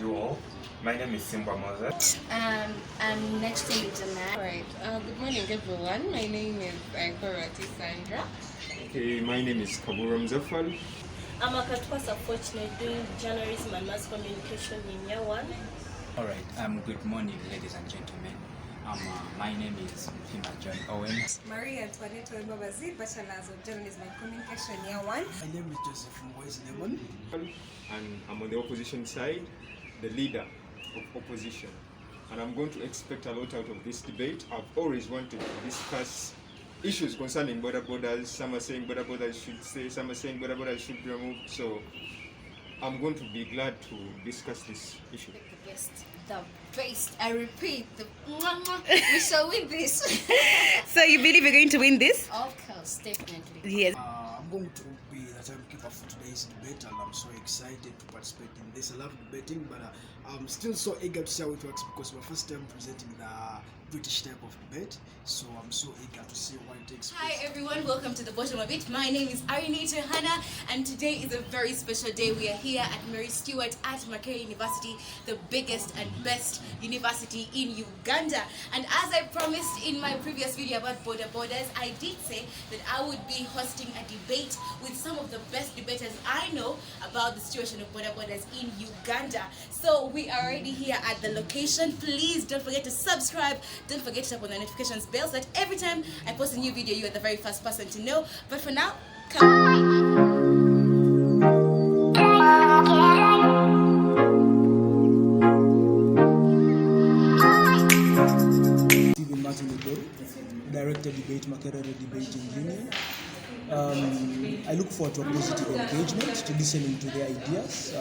you all. My name is Simba Moses. I'm next to you, Jamal. Alright, good morning everyone. My name is Korati Sandra. Okay, my name is Kaburam Zafal. I'm Akatwasa Fortunate doing journalism and mass communication in year 1. Alright, good morning ladies and gentlemen. My name is Fima John Owen. Maria Antoinette Babazi, Bachelor's of Journalism and Communication year 1. My name is Joseph Mboyes Lemon. And I'm on the opposition side, the leader of opposition. And I'm going to expect a lot out of this debate. I've always wanted to discuss issues concerning border borders. Some are saying border borders should stay, some are saying border borders should be removed. So I'm going to be glad to discuss this issue. The best. I repeat, we shall win this. So you believe you're going to win this? Of course, definitely. Yes. I'm going to be the timekeeper for today's debate, and I'm so excited to participate in this. I love debating, but I'm still so eager to see how it works because my first time presenting the British type of debate, so I'm so eager to see what it takes. Hi everyone, welcome to the bottom of it. My name is Arinita Hannah, and today is a very special day. We are here at Mary Stewart at Makerere University, the biggest and best university in Uganda. And as I promised in my previous video about border borders, I did say that I would be hosting a debate with some of the best debaters I know about the situation of border borders in Uganda. So we are already here at the location. Please don't forget to subscribe. Don't forget to tap on the notifications bell so that every time I post a new video, you are the very first person to know. But for now, Stephen Martin Odo, Director Debate, Makerere Debating Union. I look forward to a positive engagement, to listening to their ideas,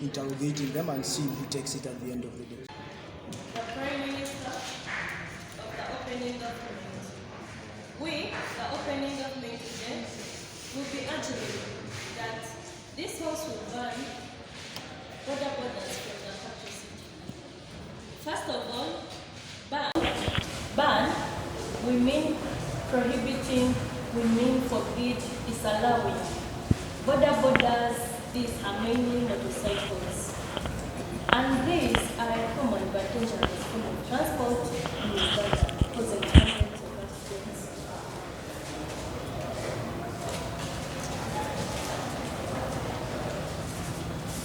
interrogating them and seeing who takes it at the end of the day. The Prime Minister of the opening document. We, the opening document today, will be arguing that this house will ban border borders from the capital city. First of all, ban, we mean prohibiting, we mean forbid, disallowing. Border borders, these are mainly motorcycles. And these are common but dangerous form of transport in Uganda, causing hundreds of accidents.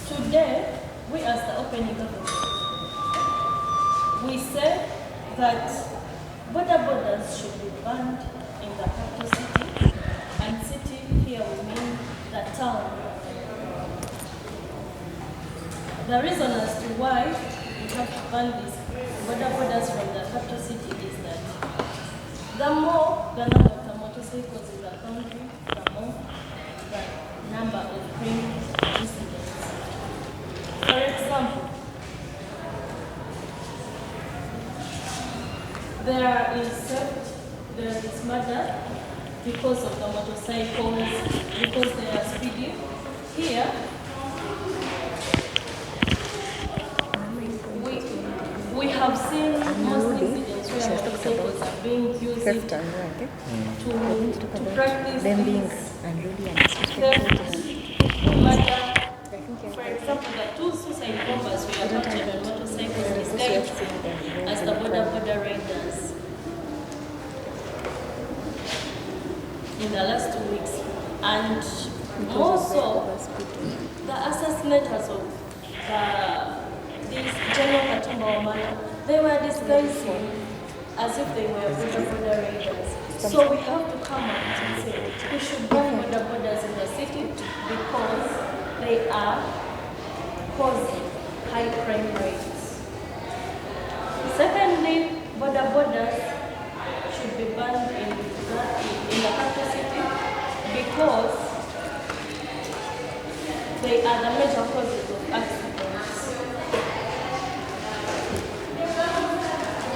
Today, we as the opening government, we say that border borders should be banned in the capital city, and city here we mean the town. The reason as to why we have to ban these border borders from the capital city is that the more the number of the motorcycles in the country, the more the number of crime incidents. For example, there is theft, there is murder because of the motorcycles, because they are speeding. Here, we have seen most incidents where motorcycles are being used to practice theft, murder. For example, the two suicide bombers were captured on motorcycles disguised as the border raiders in the last 2 weeks. And also, the assassinators of this General Katumba Wamala, they were disguising as if they were border raiders. So we have to come out and say we should ban border borders in the city because they are causing high crime rates. Secondly, border borders should be banned in the capital city because they are the major causes of accidents.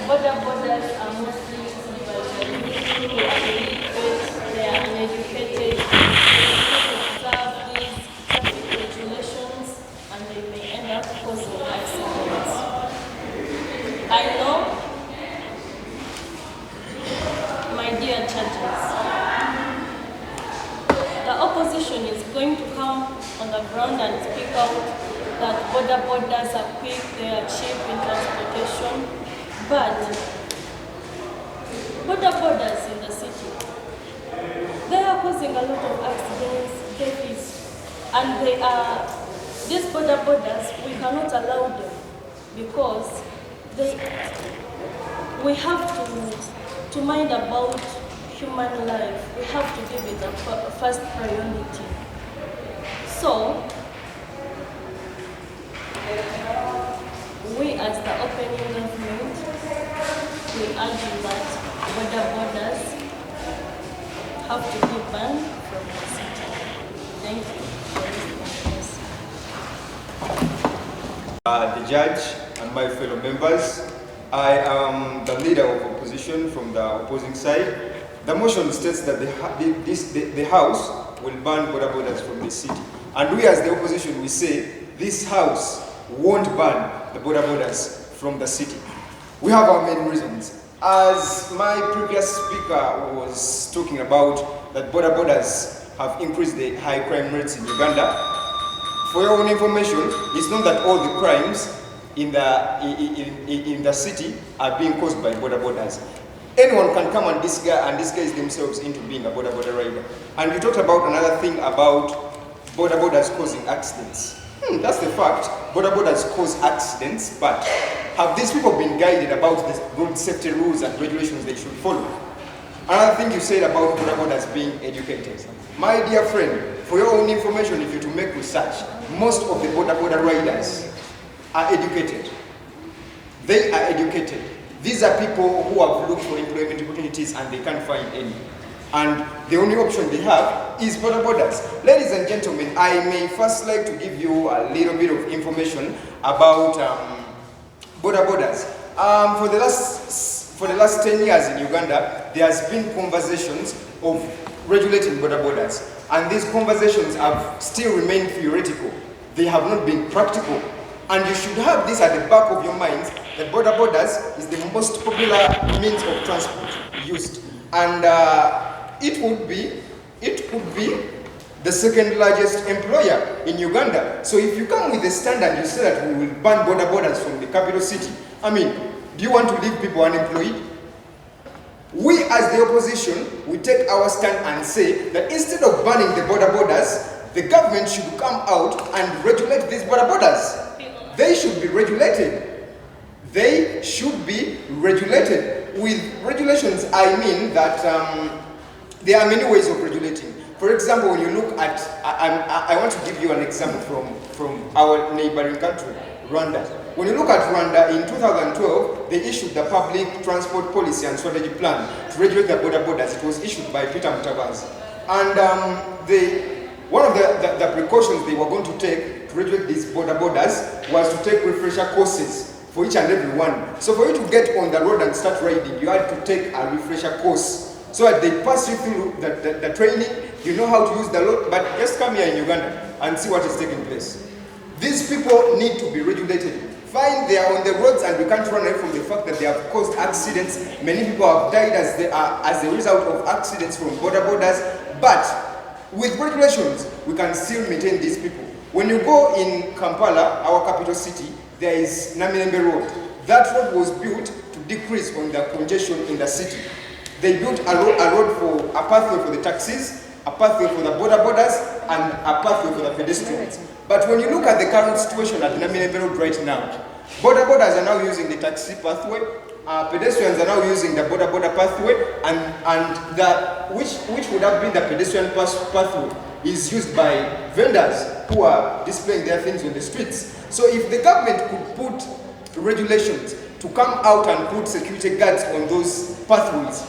Border borders are mostly used by the people who are illiterate, they are uneducated, they observe these traffic regulations, and they may end up causing accidents. I know, my dear judges, the opposition opposition is going to come on the ground and speak out that borders are quick, they are cheap in transportation, but borders in the city, they are causing a lot of accidents, deaths, and they are, these borders, we cannot allow them because we have to mind about human life. We have to give it a first priority. So, we as the opening government, we argue that borders have to be banned from the city. Thank you for listening. The judge and my fellow members, I am the leader of opposition from the opposing side. The motion states that the House will ban borders from the city. And we as the opposition, we say this House won't ban the borders from the city. We have our main reasons. As my previous speaker was talking about, that borders have increased the high crime rates in Uganda. For your own information, it's not that all the crimes in the city are being caused by borders. Anyone can come and disguise themselves into being a border rider. And you talked about another thing about borders causing accidents. That's the fact. Borders cause accidents, but have these people been guided about the road safety rules and regulations they should follow? Another thing you said about borders being educated. My dear friend, for your own information, if you're to make research, most of the border riders are educated. They are educated. These are people who have looked for employment opportunities and they can't find any. And the only option they have is borders. Ladies and gentlemen, I may first like to give you a little bit of information about borders. For the last 10 years in Uganda, there has been conversations of regulating borders. And these conversations have still remained theoretical. They have not been practical. And you should have this at the back of your minds, that borders is the most popular means of transport used. And it could be the second largest employer in Uganda. So if you come with a stand and you say that we will ban borders from the capital city, I mean, do you want to leave people unemployed? We as the opposition, we take our stand and say that instead of banning the borders, the government should come out and regulate these borders. They should be regulated. They should be regulated. With regulations, I mean that there are many ways of regulating. For example, when you look at, I want to give you an example from our neighboring country, Rwanda. When you look at Rwanda, in 2012, they issued the Public Transport Policy and Strategy Plan to regulate the borders. It was issued by Peter Mutabazi. And one of the precautions they were going to take to regulate these borders was to take refresher courses for each and every one. So for you to get on the road and start riding, you had to take a refresher course. So that they pass you through the training, you know how to use the road, but just come here in Uganda and see what is taking place. These people need to be regulated. Fine, they are on the roads and we can't run away from the fact that they have caused accidents. Many people have died as a result of accidents from borders. But with regulations, we can still maintain these people. When you go in Kampala, our capital city, there is Namilembe Road. That road was built to decrease on the congestion in the city. They built a road for a pathway for the taxis, a pathway for the borders, and a pathway for the pedestrians. But when you look at the current situation at Namilembe Road right now, borders are now using the taxi pathway, pedestrians are now using the border pathway, and which would have been the pedestrian pathway is used by vendors who are displaying their things on the streets. So if the government could put regulations to come out and put security guards on those pathways,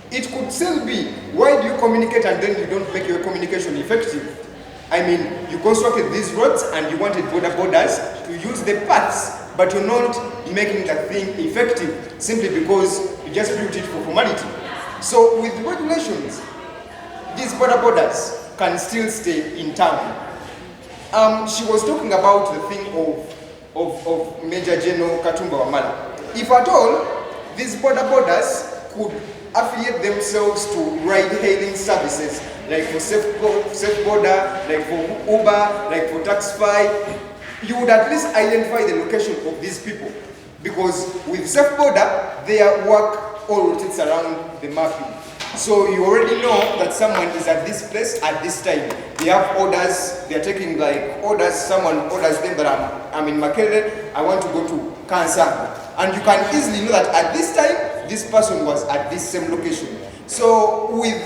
it could still be, why do you communicate and then you don't make your communication effective? I mean, you constructed these roads and you wanted borders to use the paths, but you're not making that thing effective simply because you just built it for formality. So with regulations, these borders can still stay in town. She was talking about the thing of Major General Katumba Wamala. If at all, these borders could affiliate themselves to ride-hailing services like for Safe Boda, like for Uber, like for Taxify, you would at least identify the location of these people. Because with Safe Boda, their work all rotates around the mapping. So you already know that someone is at this place at this time. They have orders, they are taking like orders, someone orders them that I'm in Makerere, I want to go to Kansanga. And you can easily know that at this time, this person was at this same location. So with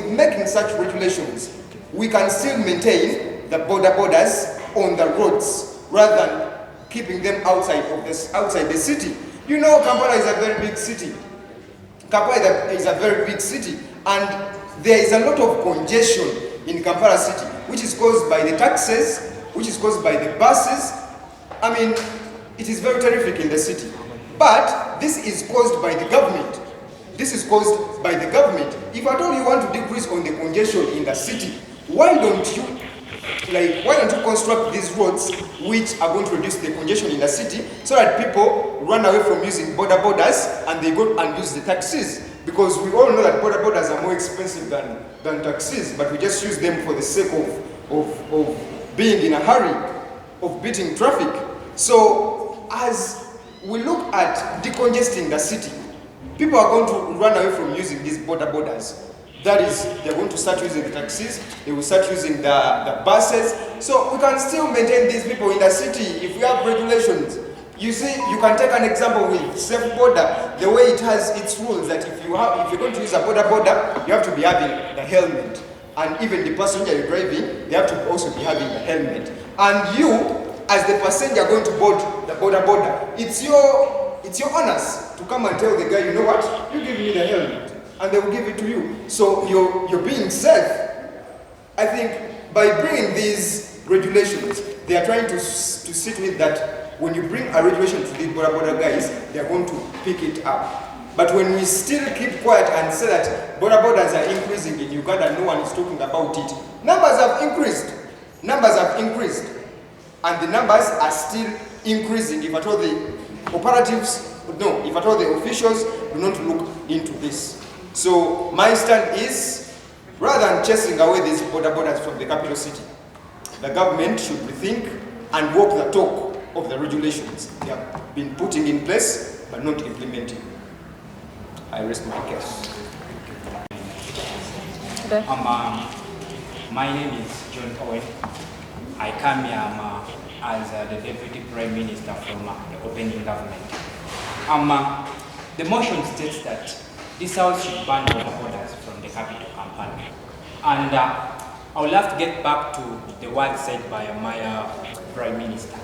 making such regulations, we can still maintain the borders on the roads rather than keeping them outside the city. You know, Kampala is a very big city. Kampala is a very big city, and there is a lot of congestion in Kampala city, which is caused by the taxis, which is caused by the buses. I mean, it is very terrific in the city. But this is caused by the government. This is caused by the government. If at all you want to decrease on the congestion in the city, why don't you construct these roads which are going to reduce the congestion in the city so that people run away from using borders and they go and use the taxis? Because we all know that borders are more expensive than taxis, but we just use them for the sake of being in a hurry, of beating traffic. So as we look at decongesting the city, people are going to run away from using these borders. That is, they're going to start using the taxis, they will start using the buses. So we can still maintain these people in the city if we have regulations. You see, you can take an example with Safe Boda, the way it has its rules that if you're going to use a border, you have to be having the helmet. And even the passenger you're driving, they have to also be having the helmet. And you, as the passenger going to board the border, it's your honors to come and tell the guy, you know what, you give me the helmet, and they will give it to you. So you're being safe. I think by bringing these regulations, they are trying to sit with that. When you bring a regulation to these border guys, they are going to pick it up. But when we still keep quiet and say that borders are increasing in Uganda, no one is talking about it. Numbers have increased. Numbers have increased. And the numbers are still increasing if at all the officials do not look into this. So my stand is, rather than chasing away these borders from the capital city, the government should rethink and walk the talk of the regulations they have been putting in place but not implementing. I rest my case. My name is John Owen. I come here as the Deputy Prime Minister from the opening government. The motion states that this house should ban all borders from the capital, Kampala. And I would love to get back to the words said by my Prime Minister.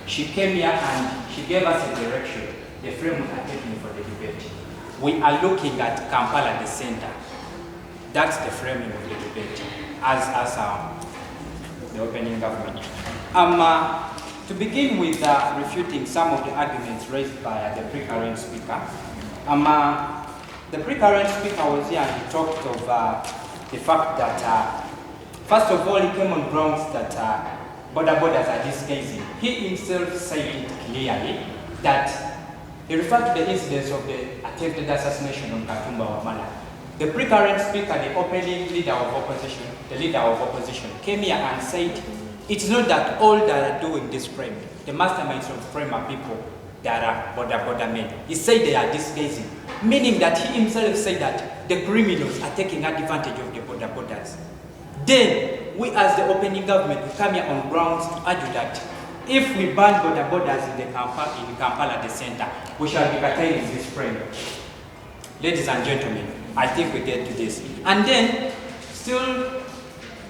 She came here and she gave us a direction, the frame we are taking for the debate. We are looking at Kampala, the center. That's the framing of the debate as the opening government. To begin with refuting some of the arguments raised by the pre-current speaker, the pre-current speaker was here and he talked of the fact that, first of all, he came on grounds that borders are disguising. He himself said it clearly that he referred to the incidents of the attempted assassination of Katumba Wamala. The pre-current speaker, the opening leader of opposition, came here and said, it's not that all that are doing this frame, the masterminds of frame are people that are border men. He said they are disguising, meaning that he himself said that the criminals are taking advantage of the borders. Then, we as the opening government, we come here on grounds to argue that if we ban borders in Kampala, the center, we shall be curtailing this frame. Ladies and gentlemen, I think we get to this. And then, still,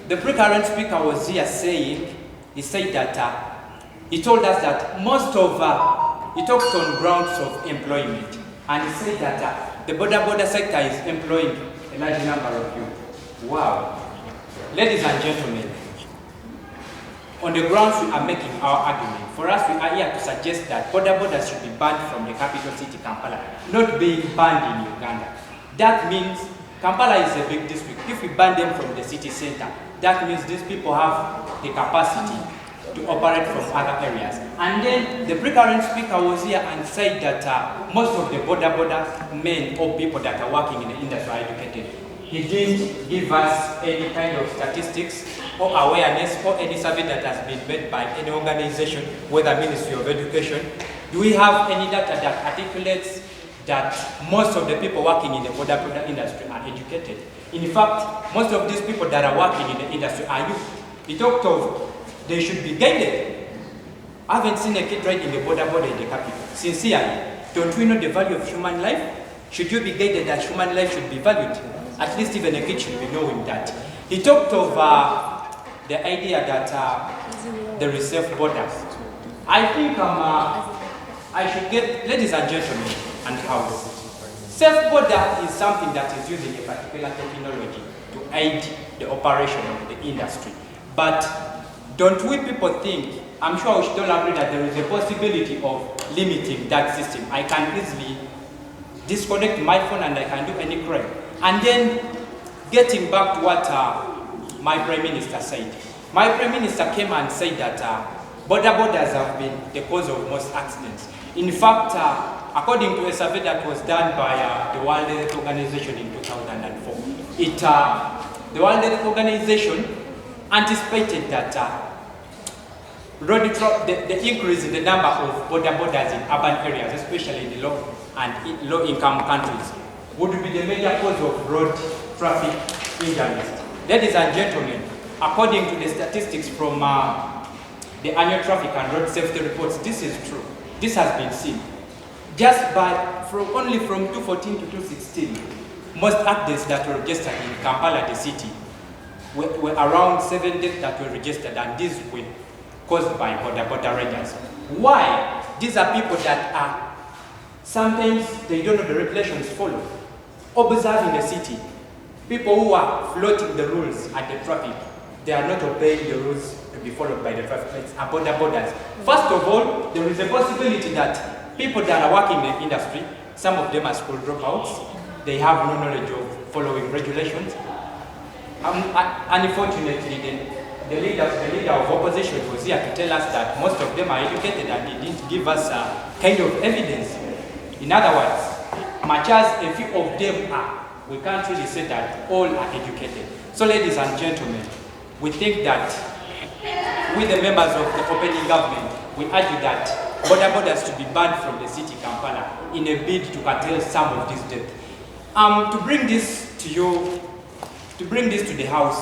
the pre-current speaker was here saying, he said that, he told us that most of, he talked on grounds of employment. And he said that the border sector is employing a large number of youth. Wow. Ladies and gentlemen, on the grounds we are making our argument, for us we are here to suggest that borders should be banned from the capital city, Kampala, not being banned in Uganda. That means Kampala is a big district. If we ban them from the city center, that means these people have the capacity to operate from other areas. And then the pre-current speaker was here and said that most of the border men or people that are working in the industry are educated. he didn't give us any kind of statistics or awareness or any survey that has been made by any organization, whether Ministry of Education. Do we have any data that articulates that most of the people working in the Boda industry are educated? In fact, most of these people that are working in the industry are youth. He talked of they should be guided. I haven't seen a kid riding the Boda in the capital. Sincerely, don't we know the value of human life? Should you be guided that human life should be valued? At least even a kid should be knowing that. He talked of the idea that there is safe borders. I think I should get, ladies and gentlemen, and house. Safe border is something that is using a particular technology to aid the operation of the industry. But don't we people think, I'm sure we should all agree that there is a possibility of limiting that system. I can easily disconnect my phone and I can do any crime. And then getting back to what my Prime Minister said. My Prime Minister came and said that borders have been the cause of most accidents. In fact, according to a survey that was done by the World Health Organization in 2004, the World Health Organization anticipated that the increase in the number of borders in urban areas, especially in the low and low-income countries, would be the major cause of road traffic injuries. Ladies and gentlemen, according to the statistics from the annual traffic and road safety reports, this is true. This has been seen. Just only from 2014 to 2016, most accidents that were registered in Kampala, the city, were around 7 deaths that were registered, and these were caused by border riders. Why? These are people that are, sometimes they don't know the regulations followed. Observing the city, people who are floating the rules at the traffic, they are not obeying the rules to be followed by the traffic lights and borders. First of all, there is a possibility that people that are working in the industry, some of them are school dropouts, they have no knowledge of following regulations. Unfortunately, the leader of opposition was here to tell us that most of them are educated, and he didn't give us kind of evidence. In other words, much as a few of them are, we can't really say that all are educated. So ladies and gentlemen, we think that with the members of the opening government, we argue that borders to be banned from the city Kampala in a bid to curtail some of this debt. To bring this to you, to bring this to the house,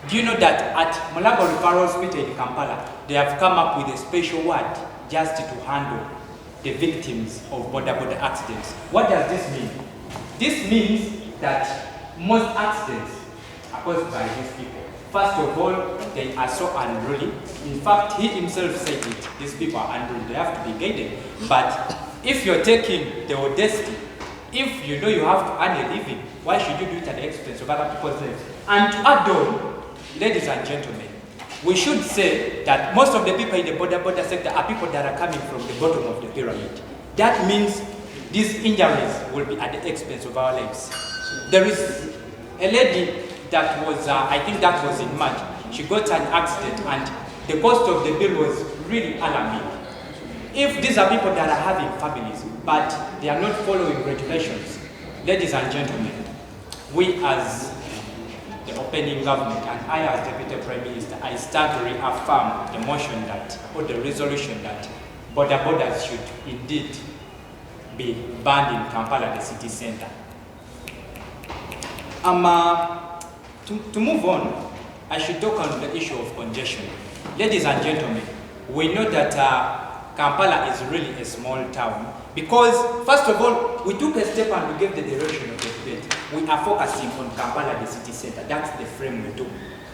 do you know that at Mulago Referral Hospital in Kampala, they have come up with a special ward just to handle the victims of border accidents? What does this mean? This means that most accidents are caused by these people. First of all, they are so unruly. In fact, he himself said it. These people are unruly. They have to be guided. But if you're taking the audacity, if you know you have to earn a living, why should you do it at the expense of other people's lives? And to add on, ladies and gentlemen, we should say that most of the people in the border sector are people that are coming from the bottom of the pyramid. That means these injuries will be at the expense of our lives. There is a lady that was, I think that was in March, she got an accident and the cost of the bill was really alarming. If these are people that are having families, but they are not following regulations, ladies and gentlemen, we as the opening government and I as Deputy Prime Minister, I stand to reaffirm the motion that, or the resolution that borders should indeed be banned in Kampala, the city center. To move on, I should talk on the issue of congestion. Ladies and gentlemen, we know that Kampala is really a small town because, first of all, we took a step and we gave the direction of the debate. We are focusing on Kampala, the city center. That's the frame we took.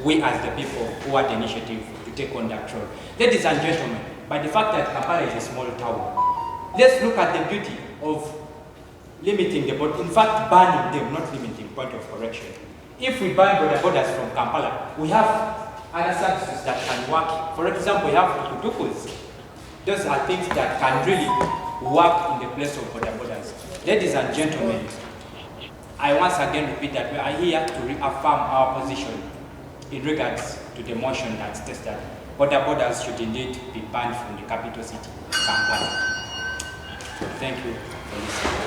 We as the people who had the initiative to take on that role. Ladies and gentlemen, by the fact that Kampala is a small town, let's look at the beauty of limiting the border, in fact banning them, not limiting, point of correction. If we ban borders from Kampala, we have other services that can work. For example, we have tukutukus. Those are things that can really work in the place of borders. Ladies and gentlemen, I once again repeat that we are here to reaffirm our position in regards to the motion that states that borders should indeed be banned from the capital city, Kampala. Thank you for listening.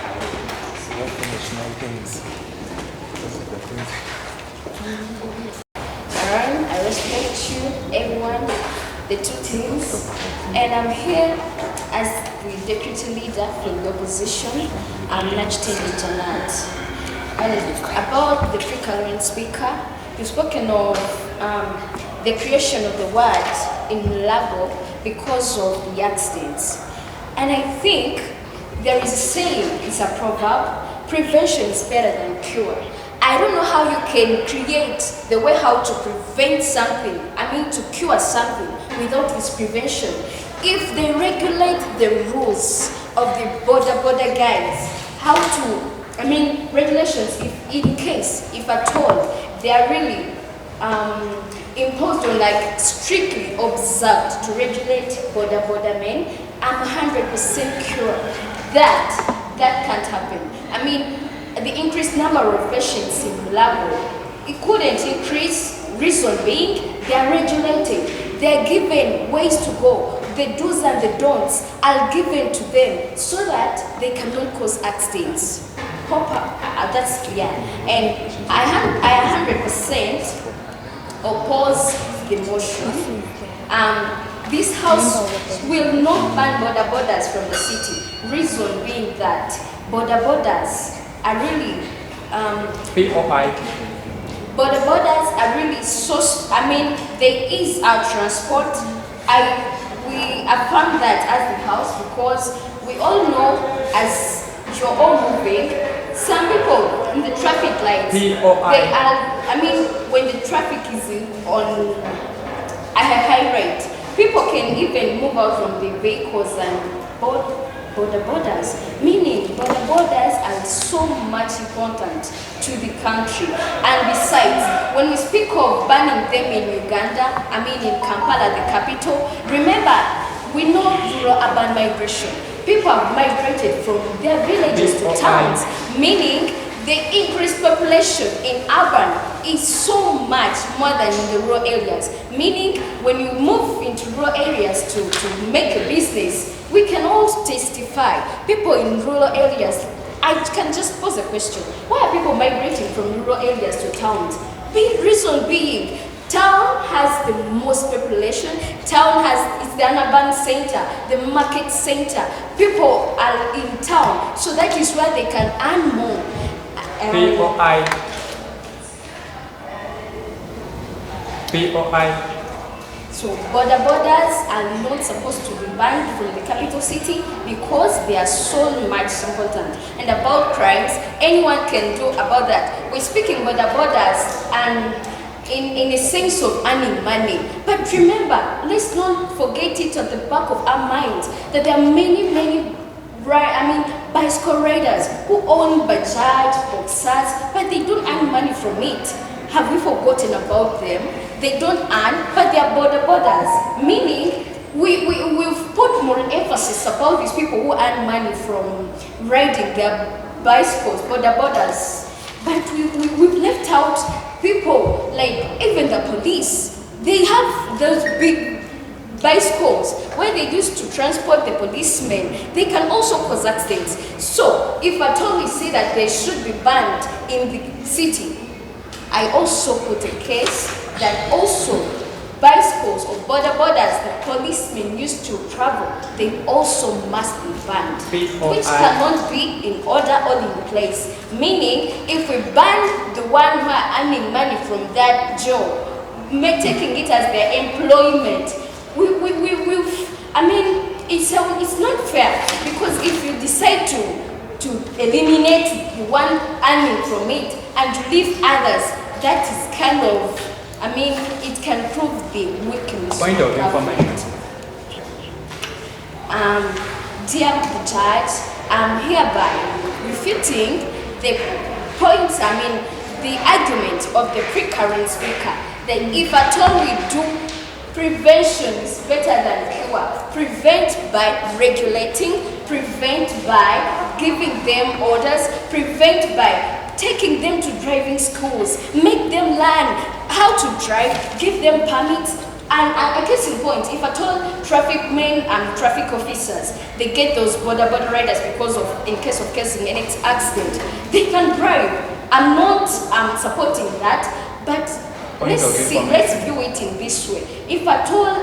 Aaron, I respect you, everyone, the two teams, and I'm here as the deputy leader from the opposition. I'm Nachitende Janat. About the pre-current speaker, you've spoken of the creation of the word in Lago because of the accidents. And I think there is a saying, it's a proverb, prevention is better than cure. I don't know how you can create the way how to prevent something, to cure something without this prevention. If they regulate the rules of the Boda guys, how to, regulations, if at all, they are really imposed or like strictly observed to regulate Boda men, I'm 100% sure that can't happen. The increased number of patients in Labo, it couldn't increase, reason being they are regulated, they are given ways to go, the do's and the don'ts are given to them so that they cannot cause accidents. That's clear. And I 100% oppose the motion. This house will not ban borders from the city. Reason being that borders are really borders are really so. There is our transport. We affirm that as the house because we all know as you're all moving. Some people in the traffic lights, they are. When the traffic is on a high rate, people can even move out from the vehicles and borders, meaning borders are so much important to the country. And besides, when we speak of banning them in Uganda, in Kampala, the capital, remember, we know rural-urban migration. People have migrated from their villages to towns, meaning the increased population in urban is so much more than in the rural areas. Meaning, when you move into rural areas to make a business, we can all testify. People in rural areas, I can just pose a question. Why are people migrating from rural areas to towns? The reason being, town has the most population, it's the urban center, the market center. People are in town, so that is where they can earn more. POI. So borders are not supposed to be banned from the capital city because they are so much important. And about crimes, anyone can do about that. We're speaking borders and in a sense of earning money. But remember, let's not forget it at the back of our minds that there are many bicycle riders who own Bajaj, Boxers, but they don't earn money from it. Have we forgotten about them? They don't earn, but they are borders. Meaning, we've put more emphasis about these people who earn money from riding their bicycles, borders. But we've left out people like even the police. They have those big bicycles where they used to transport the policemen. They can also cause accidents. So if at all we say that they should be banned in the city, I also put a case that also bicycles or borders that policemen used to travel, they also must be banned, which cannot be in order or in place. Meaning, if we ban the one who are earning money from that job, taking it as their employment, it's not fair, because if you decide to eliminate the one earning from it and to leave others, that is kind of, it can prove the weakness. Point of information. Dear the judge, I'm hereby refuting the points, the argument of the pre-current speaker that if at all we do, prevention is better than cure. Prevent by regulating, prevent by giving them orders, prevent by taking them to driving schools, make them learn how to drive, give them permits. And a case in point, if at all traffic men and traffic officers, they get those border riders because of, in case of any accident, they can drive. I'm not supporting that, but Point of let's information. view it in this way. If at all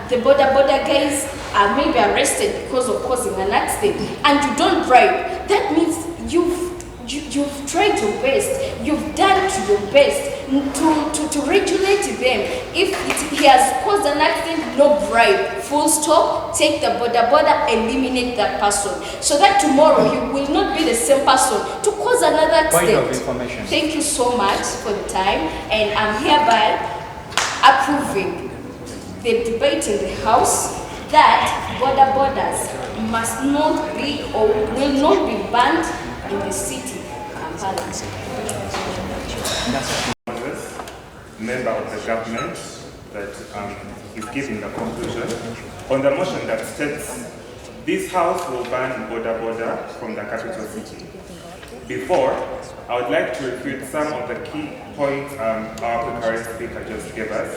the Boda guys are maybe arrested because of causing an accident and you don't bribe, that means you've tried your best, you've done to your best to regulate them. If he has caused an accident, no bribe, full stop, take the Boda, eliminate that person, so that tomorrow he will not be the same person to cause another accident. Point of information. Thank you so much for the time, and I'm hereby approving the debate in the House that Bodas must not be or will not be banned in the city, Kampala. Member of the government that is giving the conclusion on the motion that states this House will ban Boda from the capital city. Before, I would like to repeat some of the key points our prepared speaker just gave us.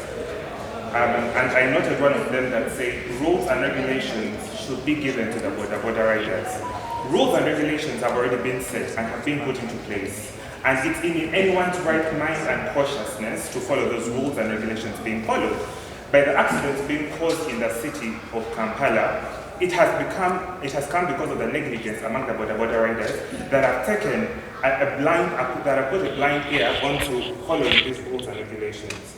And I noted one of them that said rules and regulations should be given to the Boda riders. Rules and regulations have already been set and have been put into place. And it's in anyone's right mind and cautiousness to follow those rules and regulations being followed. By the accidents being caused in the city of Kampala, it has come because of the negligence among the Boda riders that have taken that have put a blind ear onto following these rules and regulations.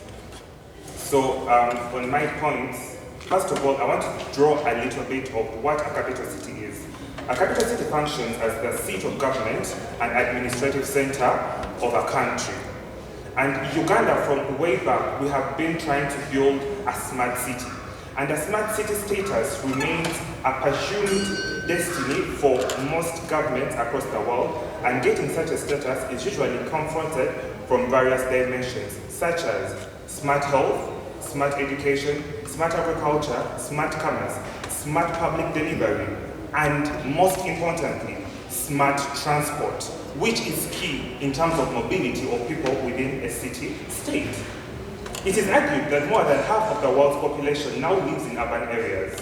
So on my points, first of all, I want to draw a little bit of what a capital city is. A capital city functions as the seat of government and administrative center of a country. And Uganda, from way back, we have been trying to build a smart city. And the smart city status remains a pursued destiny for most governments across the world, and getting such a status is usually confronted from various dimensions, such as smart health, smart education, smart agriculture, smart commerce, smart public delivery, and most importantly, smart transport, which is key in terms of mobility of people within a city-state. It is argued that more than half of the world's population now lives in urban areas.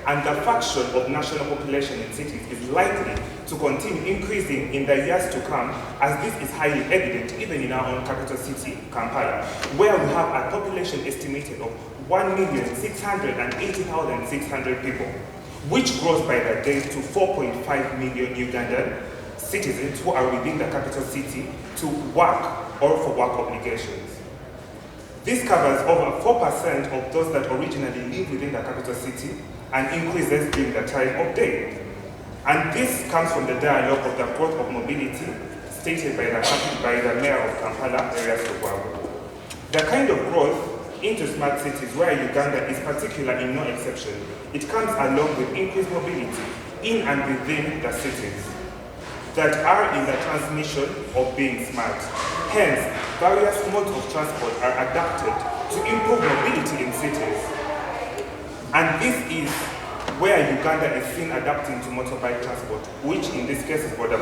And the fraction of national population in cities is likely to continue increasing in the years to come, as this is highly evident even in our own capital city, Kampala, where we have a population estimated of 1,680,600 people, which grows by the day to 4.5 million Ugandan citizens who are within the capital city to work or for work obligations. This covers over 4% of those that originally live within the capital city and increases during the time of day. And this comes from the dialogue of the growth of mobility stated by the mayor of Kampala, Arias Lukwago. The kind of growth into smart cities where Uganda is particular in no exception, it comes along with increased mobility in and within the cities that are in the transmission of being smart. Hence, various modes of transport are adapted to improve mobility in cities. And this is where Uganda is seen adapting to motorbike transport, which in this case is Boda,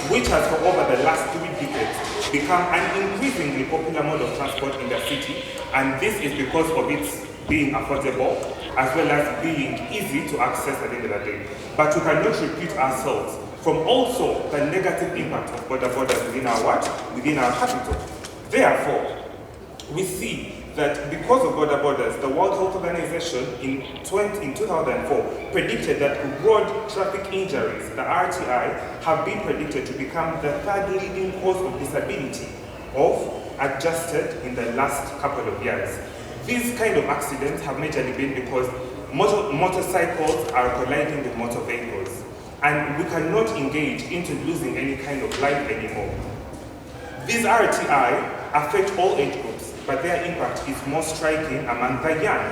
which has for over the last 3 decades become an increasingly popular mode of transport in the city, and this is because of its being affordable as well as being easy to access at the end of the day. But we cannot repeat ourselves from also the negative impact of Boda within our capital. Therefore, we see that because of Boda the World Health Organization in 2004 predicted that road traffic injuries, the RTI, have been predicted to become the 3rd leading cause of disability adjusted in the last couple of years. These kind of accidents have majorly been because motorcycles are colliding with motor vehicles, and we cannot engage into losing any kind of life anymore. These RTI affect all age groups, but their impact is most striking among the young.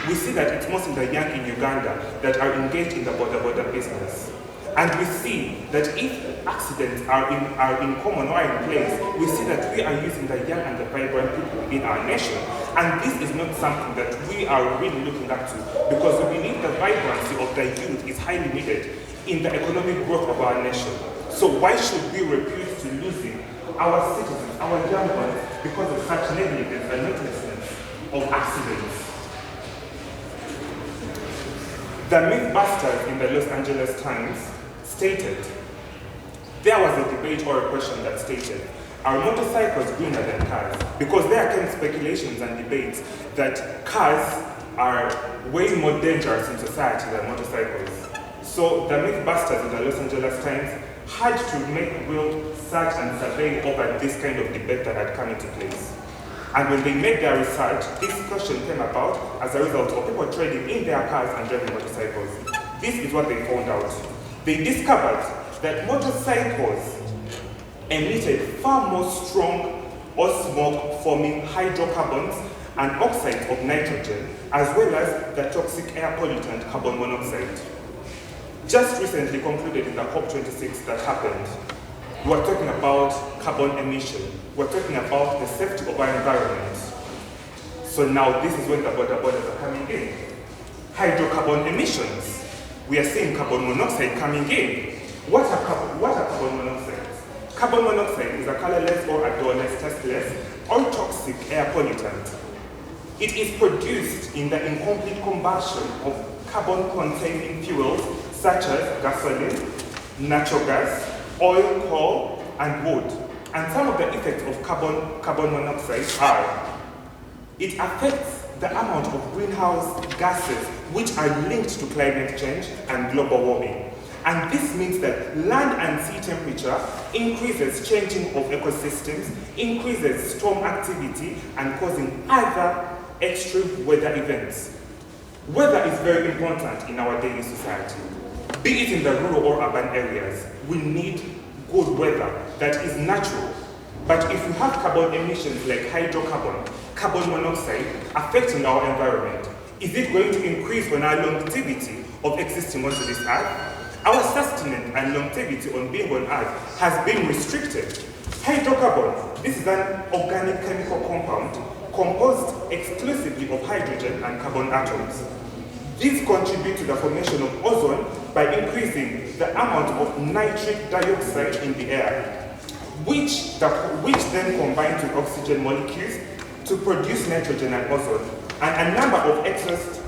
We see that it's mostly the young in Uganda that are engaged in the Boda business. And we see that if accidents are in common or in place, we see that we are using the young and the vibrant people in our nation. And this is not something that we are really looking up to, because we believe the vibrancy of the youth is highly needed in the economic growth of our nation. So why should we refuse to losing our citizens, our young ones, because of such negligence and recklessness of accidents? The Mythbusters in the Los Angeles Times stated there was a debate or a question that stated, are motorcycles greener than cars? Because there came speculations and debates that cars are way more dangerous in society than motorcycles. So the Mythbusters in the Los Angeles Times had to make real search and survey over this kind of debate that had come into place. And when they made their research, this question came about as a result of people trading in their cars and driving motorcycles. This is what they found out. They discovered that motorcycles emitted far more strong or smoke-forming hydrocarbons and oxides of nitrogen, as well as the toxic air pollutant carbon monoxide. Just recently concluded in the COP26 that happened, we're talking about carbon emission. We're talking about the safety of our environment. So now this is when the borders are coming in. Hydrocarbon emissions. We are seeing carbon monoxide coming in. What are carbon monoxides? Carbon monoxide is a colorless or odorless, tasteless, or toxic air pollutant. It is produced in the incomplete combustion of carbon-containing fuels such as gasoline, natural gas, oil, coal, and wood. And some of the effects of carbon monoxide are, it affects the amount of greenhouse gases which are linked to climate change and global warming. And this means that land and sea temperature increases changing of ecosystems, increases storm activity, and causing other extreme weather events. Weather is very important in our daily society. Be it in the rural or urban areas, we need good weather that is natural. But if you have carbon emissions like hydrocarbon, carbon monoxide affecting our environment, is it going to increase on our longevity of existing onto this earth? Our sustenance and longevity on being on earth has been restricted. Hydrocarbon, this is an organic chemical compound composed exclusively of hydrogen and carbon atoms. These contribute to the formation of ozone by increasing the amount of nitric dioxide in the air, which then combines with oxygen molecules to produce nitrogen and ozone. And a number of excess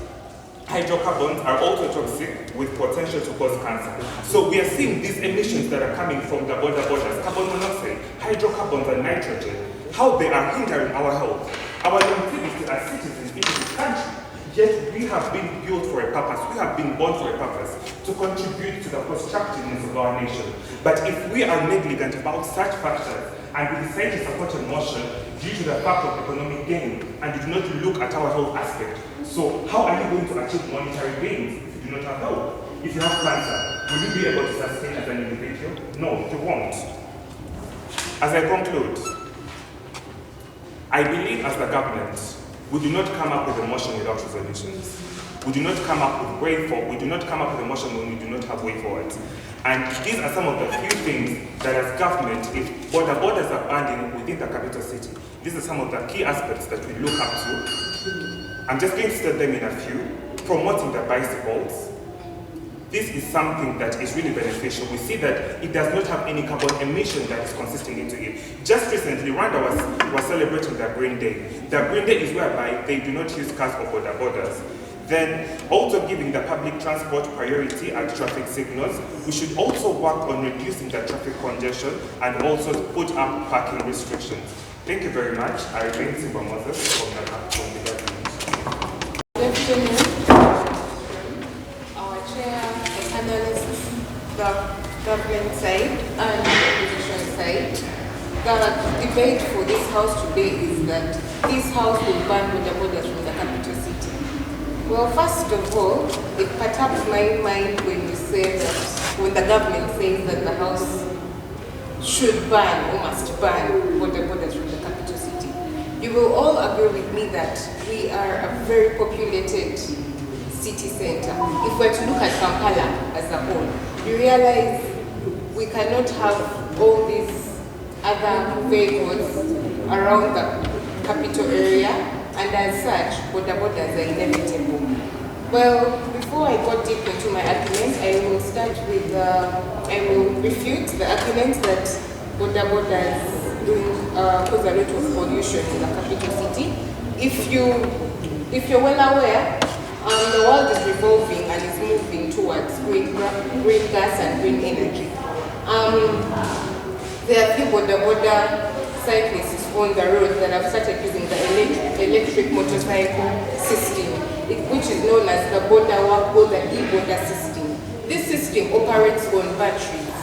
hydrocarbons are also toxic with potential to cause cancer. So we are seeing these emissions that are coming from the borders, carbon monoxide, hydrocarbons, and nitrogen, how they are hindering our health, our longevity as citizens in this country. Yet we have been built for a purpose, we have been born for a purpose, to contribute to the constructiveness of our nation. But if we are negligent about such factors, and we decide to support a motion due to the fact of economic gain, and do not look at our health aspect, so how are you going to achieve monetary gains if you do not have health? If you have cancer, will you be able to sustain as an individual? No, you won't. As I conclude, I believe as the government, we do not come up with a motion without resolutions. We do not come up with we do not come up with a motion when we do not have way forward. And these are some of the few things that as government, if borders are banned within the capital city, these are some of the key aspects that we look up to. I'm just going to state them in a few. Promoting the bicycles. This is something that is really beneficial. We see that it does not have any carbon emission that is consisting into it. Just recently, Rwanda was celebrating the Green Day. The Green Day is whereby they do not use cars for borders. Then, also giving the public transport priority at traffic signals, we should also work on reducing the traffic congestion and also put up parking restrictions. Thank you very much. I remain Simba Moses from the government. Good afternoon. Our chair, the panelists, the government side and the opposition side. The debate for this house today is that this house will ban borders from the capital city. Well, first of all, it perturbs my mind when you say that, when the government says that the house should ban or must ban borders from the capital city. You will all agree with me that we are a very populated city center. If we're to look at Kampala as a whole, you realize we cannot have all these other vehicles around the capital area. And as such, borders are inevitable. Well, before I go deep into my argument, I will start with, I will refute the argument that borders cause a lot of pollution in the capital city. If you're well aware, the world is revolving and is moving towards green gas and green energy. There are a few Boda cyclists on the road that have started using the electric motorcycle system, which is known as the Boda or the e-Boda system. This system operates on batteries,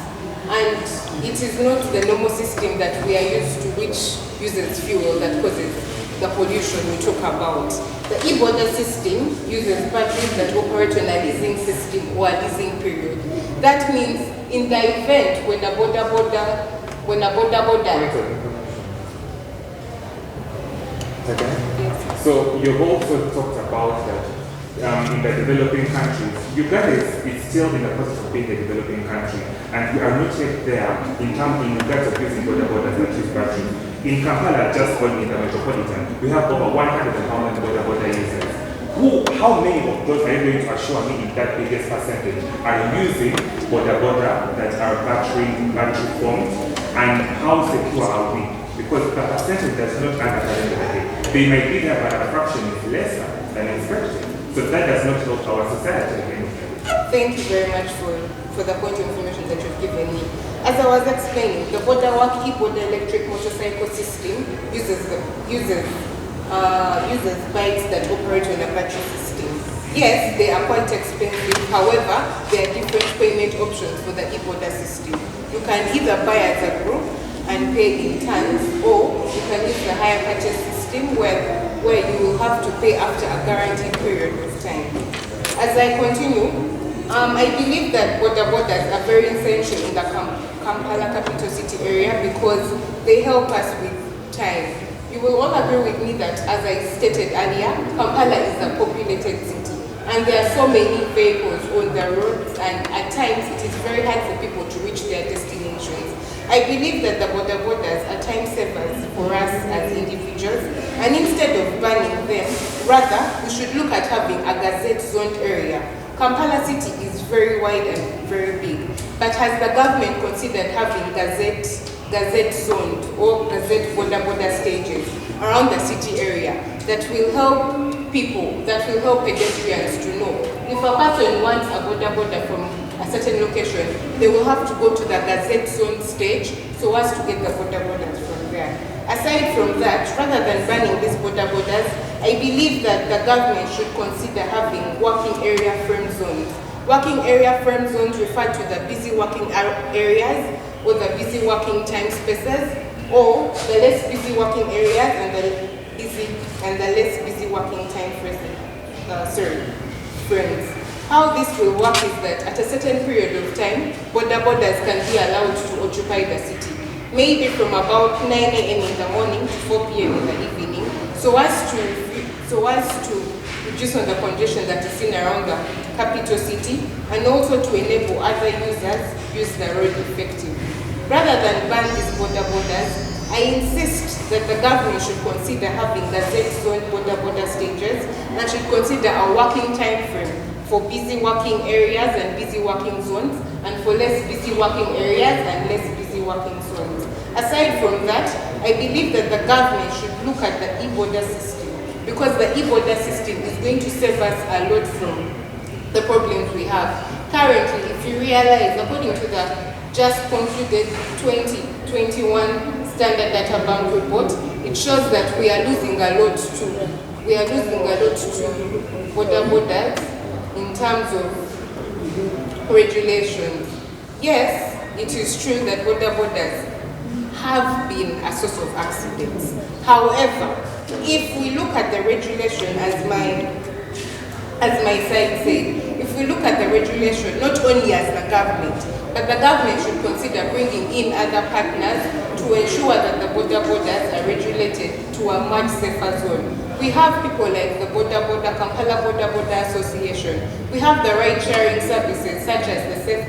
and it is not the normal system that we are used to, which uses fuel that causes the pollution we talk about. The e-Boda system uses batteries that operate on a leasing system or a leasing period. That means in the event when a Boda Okay. So you've also talked about that in the developing countries. Uganda is still in the process of being a developing country, and we are not yet there in regards of using Boda that use batteries. In Kampala, just only in the metropolitan, we have over 100 and how many Boda users. How many of those are you going to assure me in that biggest percentage are using Boda that are battery formed, and how secure are we? Because the percentage does not add at the end of the day. They might be there, but a fraction is lesser than expected. So that does not help our society again. Thank you very much for the point of information that you've given me. As I was explaining, the Boda e-Boda electric motorcycle system uses bikes that operate on a battery system. Yes, they are quite expensive. However, there are different payment options for the e-Boda system. You can either buy as a group and pay in tons, or you can use the hire purchase system where you will have to pay after a guaranteed period of time. As I continue, I believe that Bodas are very essential in the Kampala capital city area because they help us with time. You will all agree with me that, as I stated earlier, Kampala is a populated city, and there are so many vehicles on the roads, and at times it is very hard for people to reach their destinations. I believe that the Bodas are time savers for us as individuals, and instead of banning them, rather we should look at having a gazette zoned area. Kampala city is very wide and very big, but has the government considered having gazette zoned or gazette Boda stages around the city area that will help people, that will help pedestrians to know? If a person wants a Boda from a certain location, they will have to go to the gazette zone stage so as to get the Bodas from there. Aside from that, rather than banning these Bodas, I believe that the government should consider having working area frame zones. Working area frame zones refer to the busy working areas or the busy working time spaces, or the less busy working areas and the less busy working time frames. How this will work is that at a certain period of time, Bodas can be allowed to occupy the city, maybe from about 9 a.m. in the morning to 4 p.m. in the evening, so as to reduce on the congestion that is seen around the capital city, and also to enable other users use the road effectively. Rather than ban these Bodas, I insist that the government should consider having gazette zone Boda stages and should consider a working time frame for busy working areas and busy working zones, and for less busy working areas and less busy working zones. Aside from that, I believe that the government should look at the e-Boda system, because the e-Boda system is going to save us a lot from the problems we have. Currently, if you realize, according to the just concluded 2021 Standard Data Bank report, it shows that we are losing a lot to Bodas in terms of regulations. Yes, it is true that Bodas have been a source of accidents. However, if we look at the regulation, as my side said, if we look at the regulation, not only as the government, but the government should consider bringing in other partners to ensure that the Bodas are regulated to a much safer zone. We have people like the Kampala Boda Association. We have the ride-sharing services such as the Safe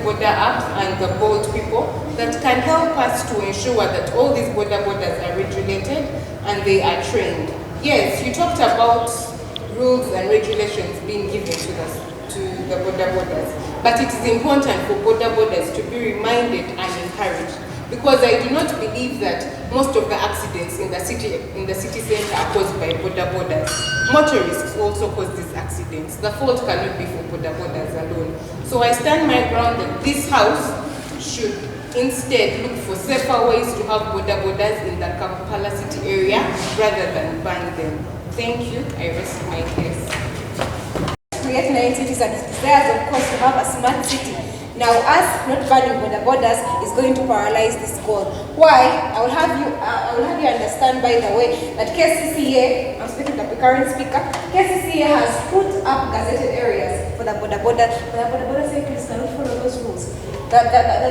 Boda app and the Bold people that can help us to ensure that all these Bodas are regulated and they are trained. Yes, you talked about rules and regulations being given to the Bodas, but it is important for Bodas to be reminded and encouraged because I do not believe that most of the accidents in the city center are caused by bodas. Motorists also cause these accidents. The fault cannot be for bodas alone. So I stand my ground that this house should instead look for safer ways to have bodas in the Kampala city area rather than ban them. Thank you. I rest my case. Create 9 cities and it desires, of course, to have a smart city. Now, us not banning bodas is going to paralyze this goal. Why? I will have you understand, by the way, that KCCA, I'm speaking to the current speaker, KCCA has put up gazetted areas for the bodas. But the boda cyclists cannot follow those rules. The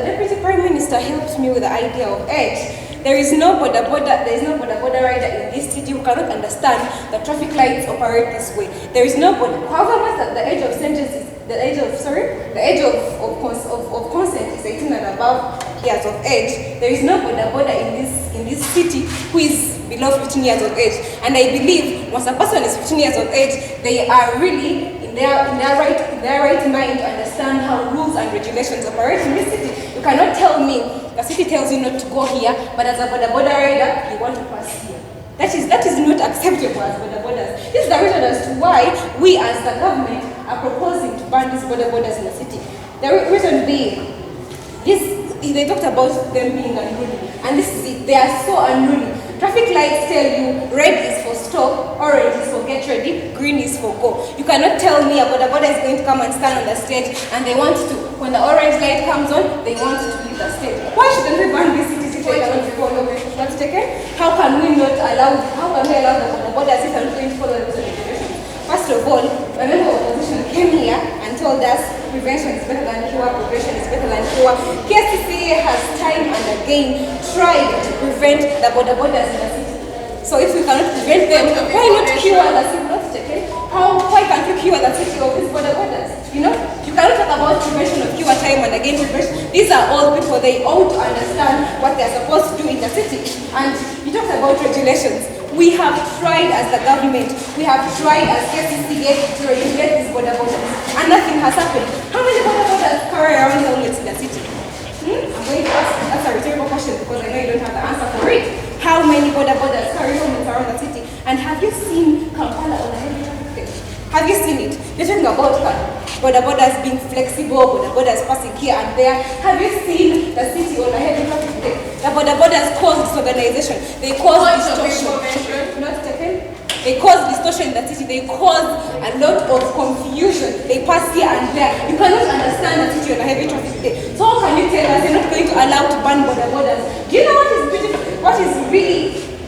Deputy Prime Minister helped me with the idea of edge. There is no boda rider in this city who cannot understand that traffic lights operate this way. There is no boda. However much that the age of consent is 18 and above years of age, there is no boda in this city who is below 15 years of age. And I believe once a person is 15 years of age, they are really in their right mind to understand how rules and regulations operate in this city. You cannot tell me the city tells you not to go here, but as a boda rider, you want to pass here. That is not acceptable as bodas. This is the reason as to why we as the government are proposing to ban these bodas in the city. The reason being, they talked about them being unruly, and this is it. They are so unruly. Traffic lights tell you red is for stop, orange is for get ready, green is for go. You cannot tell me a boda is going to come and stand on the stage and they want to, when the orange light comes on, they want to leave the stage. Why shouldn't we ban this city if they cannot follow what's taken? How can we allow the bodas if they're not going to follow the regulations? First of all, a member of opposition came here and told us prevention is better than cure, prevention is better than cure. KCCA has time and again tried to prevent the bodas in the city. So if we cannot prevent them, why not cure the city? Why can't you cure the city of these bodas? You cannot talk about prevention of cure time and again prevention. These are all people, they ought to understand what they are supposed to do in the city. And you talked about regulations. We have tried as the government, we have tried as KCCA to regulate these bodas, and nothing has happened. How many bodas carry around helmets in the city? I'm going to ask, that's a rhetorical question because I know you don't have the answer for it. How many bodas carry helmets around the city? And have you seen Kampala on a heavy traffic day? Have you seen it? You're talking about bodas being flexible, bodas passing here and there. Have you seen the city on a heavy traffic day? The bodas cause disorganization. They cause distortion. Not taken. They cause distortion in the city. They cause a lot of confusion. They pass here and there. You cannot understand the city on a heavy traffic day. So how can you tell us you're not going to allow to ban bodas? Do you know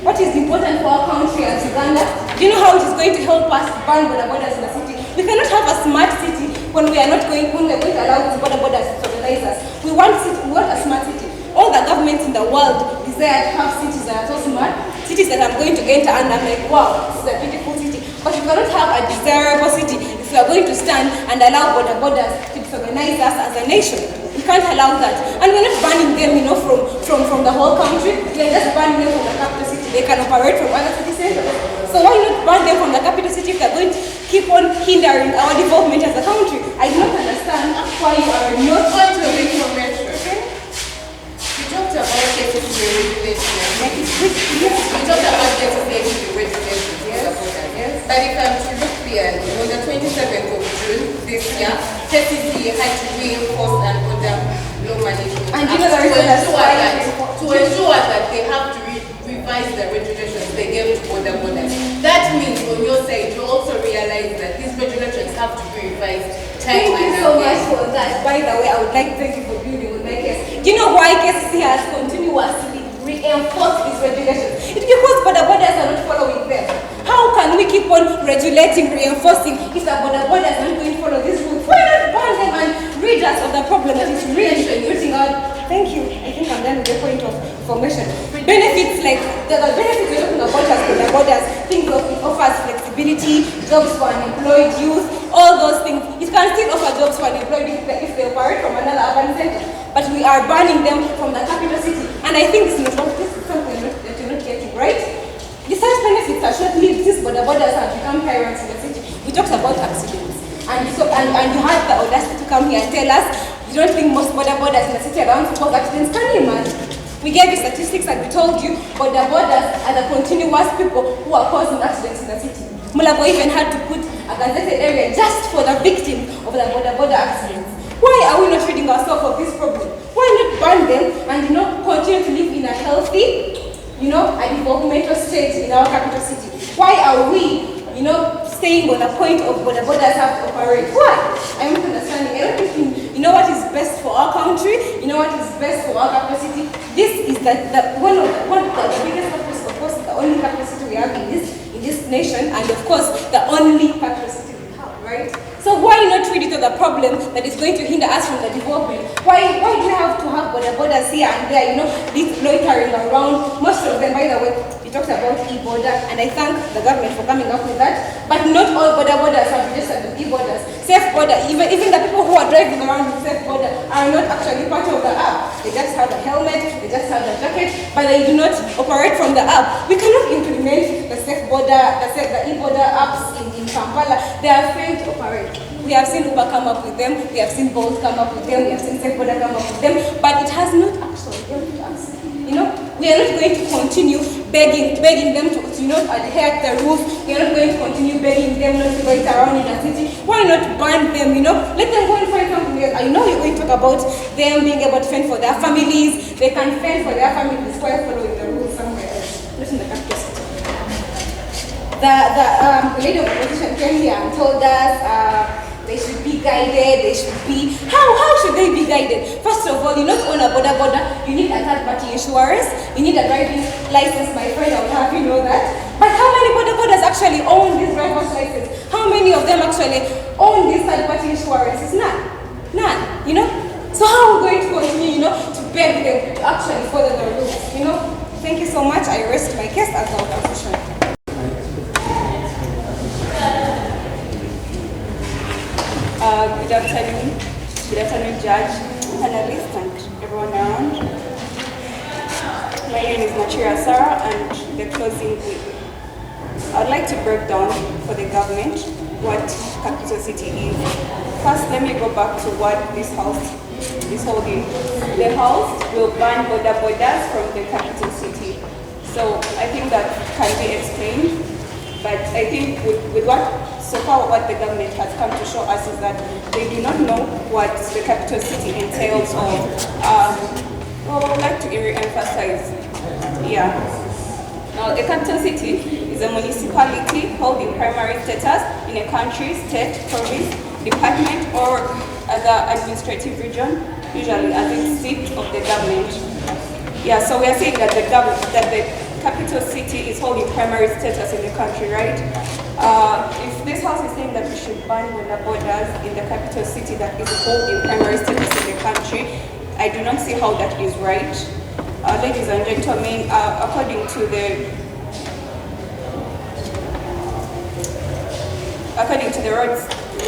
what is important for our country as Uganda? Do you know how it is going to help us ban bodas in the city? We cannot have a smart city when we are going to allow these bodas to organize us. We want a smart city. All the governments in the world desire to have cities that are so smart, cities that I'm going to enter and I'm like, wow, this is a beautiful city. But we cannot have a desirable city if we are going to stand and allow bodas to disorganize us as a nation. We can't allow that. And we're not banning them, from the whole country. We're just banning them from the capital city. They can operate from other city centers. So why not ban them from the capital city if they're going to keep on hindering our development as a country? I do not understand why you are not going to make your measure. You talked about KCCA regulation. You talked about KCCA regulation. Yes. But if I'm to look clearly, on the 27th of June this year, KCCA had to reinforce and order law management. And you know the reason that's why to ensure that they have to revise the regulations they gave to bodas. That means on your side, you also realize that these regulations have to be revised. Thank you so much for that. By the way, I would like to thank you for building with my case. Do you know why KCC has continuously reinforced these regulations? It's because bodas are not following them. How can we keep on regulating, reinforcing if the bodas are not going to follow these rules? Why not ban them and rid us of the problem that is really putting out? Thank you. I think I'm done with the point of formation. Benefits like the benefits we're talking about as bodas, things of it offers flexibility, jobs for unemployed youth, all those things. It can still offer jobs for unemployed youth if they operate from another urban center. But we are banning them from the capital city. And I think this is something that you're not getting, right? The such benefits are short-lived since bodas have become tyrants in the city. We talked about accidents. And you had the audacity to come here and tell us you don't think most bodas in the city around to cause accidents. Can you imagine? We gave you statistics and we told you border borders are the continuous people who are causing accidents in the city. Mulabo even had to put a gazetted area just for the victims of the border accidents. Why are we not ridding ourselves of this problem? Why not ban them and continue to live in a healthy, a developmental state in our capital city? Why are we, staying on the point of borders have to operate? Why? I'm not understanding. I don't think you know what is best for our country, what is best for our capital city. This is one of the biggest purpose, of course, the only capital city we have in this nation, and of course the only capital city we have, right? So why not treat it as a problem that is going to hinder us from the development? Why do we have to have borders here and there, this loitering around? Most of them, by the way, we talked about e-border, and I thank the government for coming up with that. But not all borders are registered with e-borders. Safe border, even the people who are driving around with safe border are not actually part of the app. They just have a helmet, they just have the jacket, but they do not operate from the app. We cannot implement the safe border, the e-border apps in Kampala. They are failed to operate. We have seen Uber come up with them, we have seen Bolt come up with them, we have seen safe border come up with them, but it has not actually helped us. We are not going to continue begging them to adhere to the rules. We are not going to continue begging them not to go around in the city. Why not ban them, Let them go and find something else. I know you're going to talk about them being able to fend for their families. They can fend for their families while following the rules somewhere else. Not in the capital city. The lady of opposition came here and told us they should be guided, how should they be guided? First of all, you not own a border, you need a third-party insurance, you need a driving license, my friend, I will have you know that. But how many borders actually own this driver's license? How many of them actually own this third-party insurance? It's none, So how are we going to continue, to beg them to actually follow the rules, Thank you so much, I rest my case as the opposition. Good afternoon, Judge, panelists, and everyone around. My name is Nachira Sarah, and the closing week. I'd like to break down for the government what capital city is. First, let me go back to what this house is holding. The house will ban borders from the capital city. So I think that can be explained, but I think with so far what the government has come to show us is that they do not know what the capital city entails, or I would like to re-emphasize. Now, a capital city is a municipality holding primary status in a country, state, province, department, or other administrative region, usually as its seat of the government. So we are saying that the capital city is holding primary status in the country, right? If this house is saying that we should ban borders in the capital city that is holding primary status in the country, I do not see how that is right. Ladies and gentlemen, according to the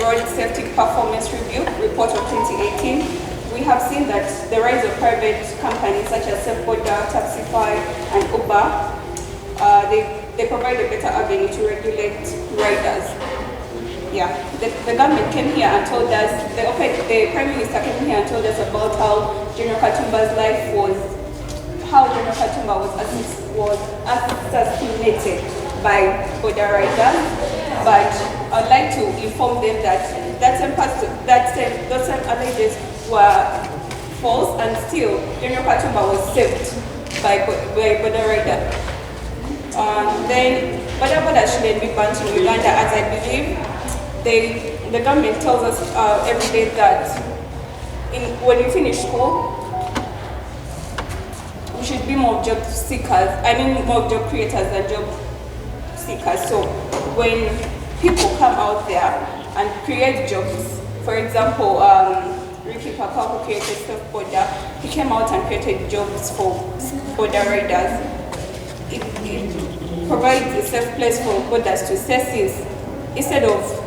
Road Safety Performance Review report of 2018, we have seen that the rise of private companies such as Boda, Taxify, and Uber, they provide a better avenue to regulate riders. The government came here and told us, the Prime Minister came here and told us about how General Katumba's life was, how General Katumba was assassinated by border riders. But I'd like to inform them that those allegations were false, and still General Katumba was saved by border riders. Then border shouldn't be banned in Uganda, as I believe the government tells us every day that when you finish school, we should be more job seekers. More job creators than job seekers. So when people come out there and create jobs, for example, Ricky Papa, who created Self Border, he came out and created jobs for border riders. It provides a safe place for borders to seize. Instead of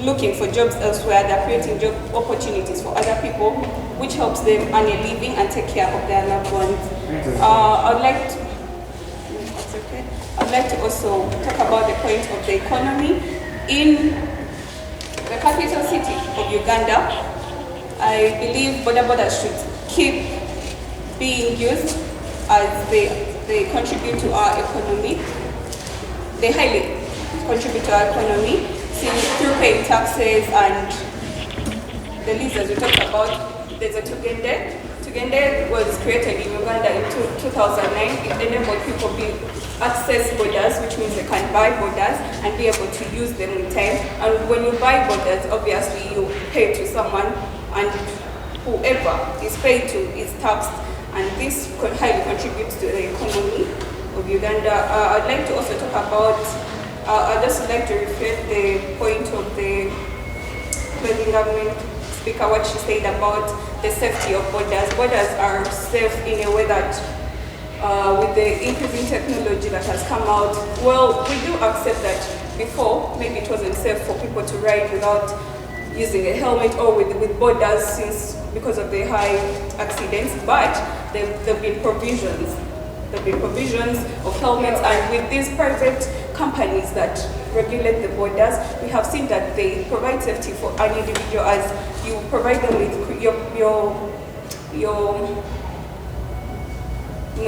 looking for jobs elsewhere, they're creating job opportunities for other people, which helps them earn a living and take care of their loved ones. I'd like to also talk about the point of the economy. In the capital city of Uganda, I believe borders should keep being used as they contribute to our economy. They highly contribute to our economy, through paying taxes and the list as we talked about. There's a Tugende. Tugende was created in Uganda in 2009. It enabled people to access borders, which means they can buy borders and be able to use them in time. And when you buy borders, obviously you pay to someone, and whoever is paid to is taxed, and this highly contributes to the economy of Uganda. I'd like to also talk about, I'd just like to reflect the point of the closing government speaker, what she said about the safety of borders. Borders are safe in a way that with the increasing technology that has come out, well, we do accept that before, maybe it wasn't safe for people to ride without using a helmet or with borders because of the high accidents, but there have been provisions. There have been provisions of helmets, and with these private companies that regulate the borders, we have seen that they provide safety for an individual as you provide them with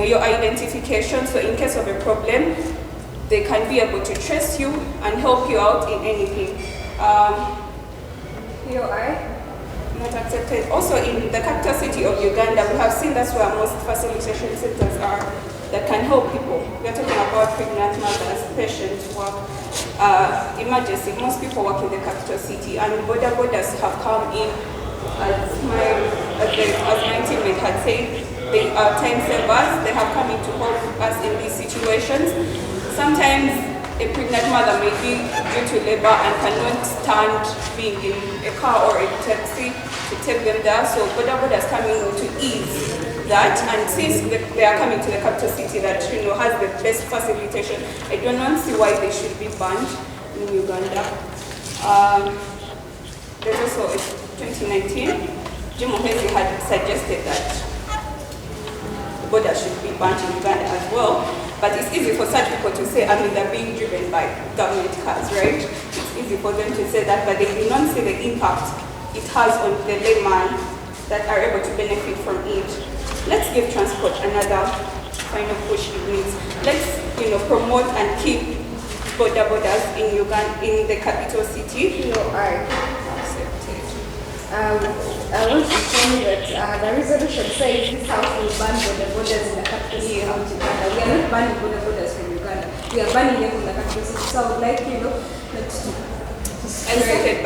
your identification. So in case of a problem, they can be able to trace you and help you out in anything. POI, not accepted. Also in the capital city of Uganda, we have seen that's where most facilitation centers are that can help people. We are talking about pregnant mothers, patients, work, emergency. Most people work in the capital city, and borders have come in, as my teammate had said, they are time savers. They have come in to help us in these situations. Sometimes a pregnant mother may be due to labor and cannot stand being in a car or a taxi to take them there. So borders coming in to ease that, and since they are coming to the capital city that has the best facilitation, I do not see why they should be banned in Uganda. There's also 2019, Jim Mohezi had suggested that Boda should be banned in Uganda as well. But it's easy for such people to say, they're being driven by government cars, right? It's easy for them to say that, but they do not see the impact it has on the layman that are able to benefit from it. Let's give transport another kind of push it needs. Let's, promote and keep borders in Uganda, in the capital city. I want to say that the resolution says this house will ban borders in the capital city of Uganda. We are not banning borders from Uganda. We are banning them from the capital city. So I would like, not to I started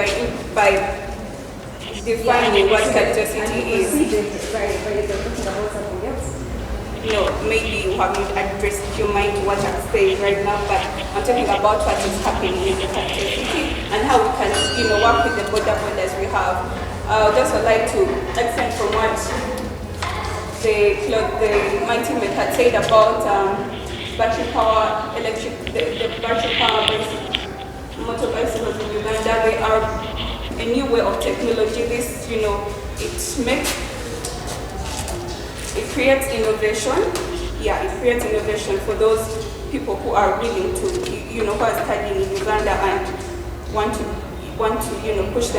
by defining what capital city is. By talking about something else. Maybe you have not addressed your mind to what I'm saying right now, but I'm talking about what is happening in the capital city and how we can, work with the borders we have. I would also like to extend from what my teammate had said about battery power, the battery power motor bicycles in Uganda. They are a new way of technology. This, it creates innovation. Yeah, it creates innovation for those people who are willing to, who are studying in Uganda and want to, push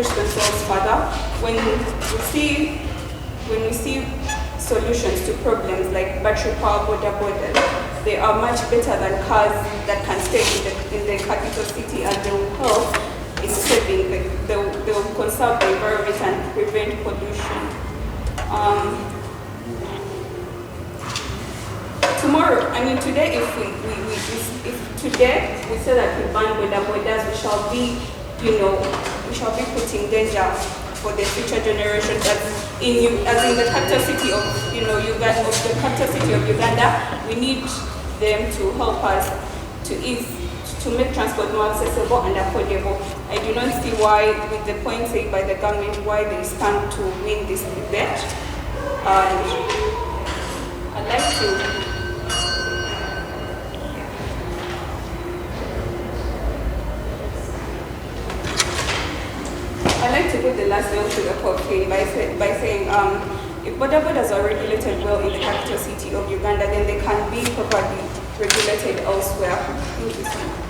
themselves further. When we see solutions to problems like battery power borders, they are much better than cars that can stay in the capital city, and they will help in saving. They will conserve the environment and prevent pollution. Tomorrow, today, if today we say that we ban borders, we shall be putting danger for the future generations. As in the capital city of Uganda, we need them to help us to make transport more accessible and affordable. I do not see why, with the points made by the government, why they stand to win this debate. And I'd like to. I'd like to put the last nail to the coffin by saying if borders are regulated well in the capital city of Uganda, then they can be properly regulated elsewhere. Thank you so much.